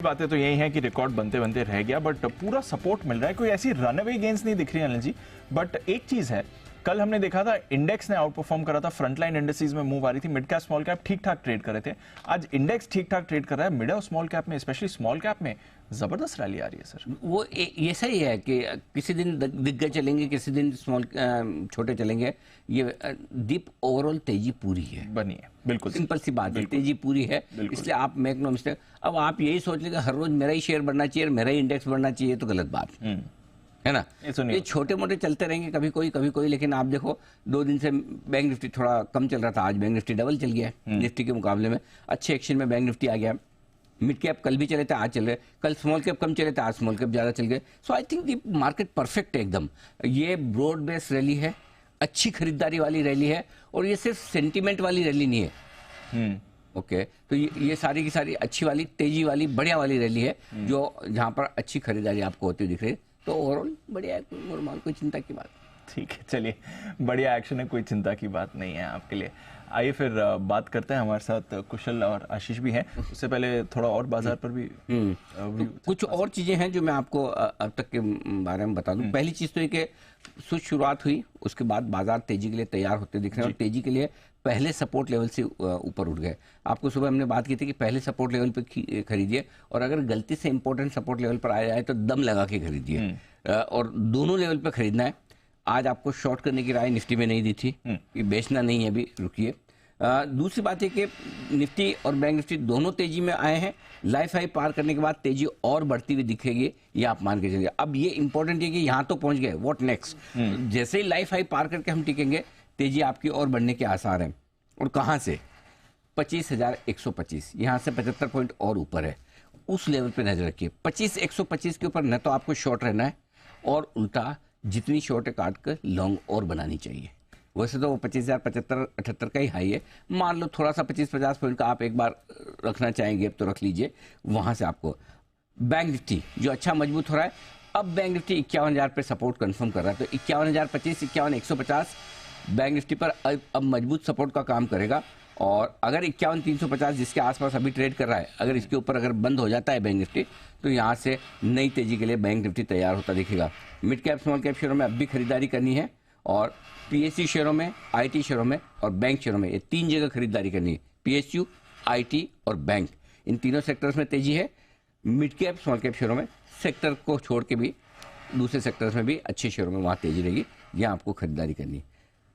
बातें तो यही हैं कि रिकॉर्ड बनते बनते रह गया, बट पूरा सपोर्ट मिल रहा है, कोई ऐसी रनअवे गेन्स नहीं दिख रही अनिल जी। बट एक चीज है, कल हमने देखा था इंडेक्स ने आउट परफॉर्म करा था, फ्रंटलाइन इंडेक्सेस में मूव आ रही थी, मिड कैप स्मॉल कैप ठीक ठाक ट्रेड कर रहे थे। आज इंडेक्स ठीक ठाक ट्रेड कर रहा है, मिड और स्मॉल कैप में, स्पेशली स्मॉल कैप में जबरदस्त रैली आ रही है सर। वो ये सही है कि किसी दिन दिग्गज चलेंगे, किसी दिन स्मॉल छोटे चलेंगे। ये डीप ओवरऑल तेजी पूरी है, बनी है, बिल्कुल सिंपल सी बात है, तेजी पूरी है। इसलिए आप मेक नो मिस्टेक, अब आप यही सोच लेंगे हर रोज मेरा ही शेयर बढ़ना चाहिए, मेरा ही इंडेक्स बढ़ना चाहिए, तो गलत बात है ना। ये छोटे मोटे चलते रहेंगे, कभी कोई, लेकिन आप देखो 2 दिन से बैंक निफ्टी थोड़ा कम चल रहा था, आज बैंक निफ्टी डबल चल गया है निफ्टी के मुकाबले में। अच्छे एक्शन में बैंक निफ्टी आ गया। मिड कैप कल भी चले थे, आज चल रहे, कल स्मॉल कैप कम चले थे, आज स्मॉल कैप ज्यादा चल गए। So I think the market perfect है एकदम। ये ब्रॉड बेस्ड रैली है, अच्छी खरीदारी वाली रैली है, और ये सिर्फ सेंटीमेंट वाली रैली नहीं है। ओके, तो ये सारी की सारी अच्छी वाली, तेजी वाली, बढ़िया वाली रैली है, जो जहां पर अच्छी खरीदारी आपको होती हुई दिख रही है। तो ओवरऑल बढ़िया है, नॉर्मल, कोई चिंता की बात। ठीक है, चलिए, बढ़िया एक्शन है, कोई चिंता की बात नहीं है आपके लिए। आइए फिर बात करते हैं, हमारे साथ कुशल और आशीष भी हैं। उससे पहले थोड़ा और बाजार पर भी तो कुछ और चीजें हैं जो मैं आपको अब तक के बारे में बता दूं। पहली चीज तो ये कि शुरुआत हुई, उसके बाद बाजार तेजी के लिए तैयार होते दिख रहे हैं, और तेजी के लिए पहले सपोर्ट लेवल से ऊपर उठ गए। आपको सुबह हमने बात की थी कि पहले सपोर्ट लेवल पे खरीदिए, और अगर गलती से इंपॉर्टेंट सपोर्ट लेवल पर आ जाए तो दम लगा के खरीदिए, और दोनों लेवल पर खरीदना है। आज आपको शॉर्ट करने की राय निफ्टी में नहीं दी थी कि बेचना नहीं है, अभी रुकिए। दूसरी बात है कि निफ्टी और बैंक निफ्टी दोनों तेजी में आए हैं। लाइफ हाई पार करने के बाद तेजी और बढ़ती हुई दिखेगी, ये आप मान के चलिए। अब ये इंपॉर्टेंट है कि यहाँ तो पहुंच गए, व्हाट नेक्स्ट। जैसे ही लाइफ हाई पार करके हम टिकेंगे, तेजी आपकी और बढ़ने के आसार हैं। और कहाँ से? 25,125, यहाँ से 75 पॉइंट और ऊपर है, उस लेवल पे नजर रखिए। 25,125 के ऊपर न तो आपको शॉर्ट रहना है, और उल्टा जितनी शॉर्ट है काट कर लॉन्ग और बनानी चाहिए। वैसे तो वो 25,075-78 का ही हाई है, मान लो थोड़ा सा 25-50 पॉइंट का आप एक बार रखना चाहेंगे तो रख लीजिए। वहां से आपको बैंक निफ्टी जो अच्छा मजबूत हो रहा है, अब बैंक निफ्टी 51,000 पे सपोर्ट कंफर्म कर रहा है, तो 51,025, 51,150 बैंक निफ्टी पर अब मजबूत सपोर्ट का काम करेगा। और अगर 51,350 जिसके आसपास अभी ट्रेड कर रहा है, अगर इसके ऊपर अगर बंद हो जाता है बैंक निफ्टी, तो यहाँ से नई तेजी के लिए बैंक निफ्टी तैयार होता दिखेगा। मिड कैप स्मॉल कैप शेयरों में अब भी खरीदारी करनी है, और पीएसयू शेयरों में, आईटी शेयरों में और बैंक शेयरों में, ये 3 जगह खरीदारी करनी है। पीएसयू, आईटी और बैंक, इन तीनों सेक्टर्स में तेजी है। मिड कैप स्मॉल कैप शेयरों में, सेक्टर को छोड़ के भी दूसरे सेक्टर्स में भी अच्छे शेयरों में वहाँ तेजी रहेगी, यहाँ आपको खरीदारी करनी है।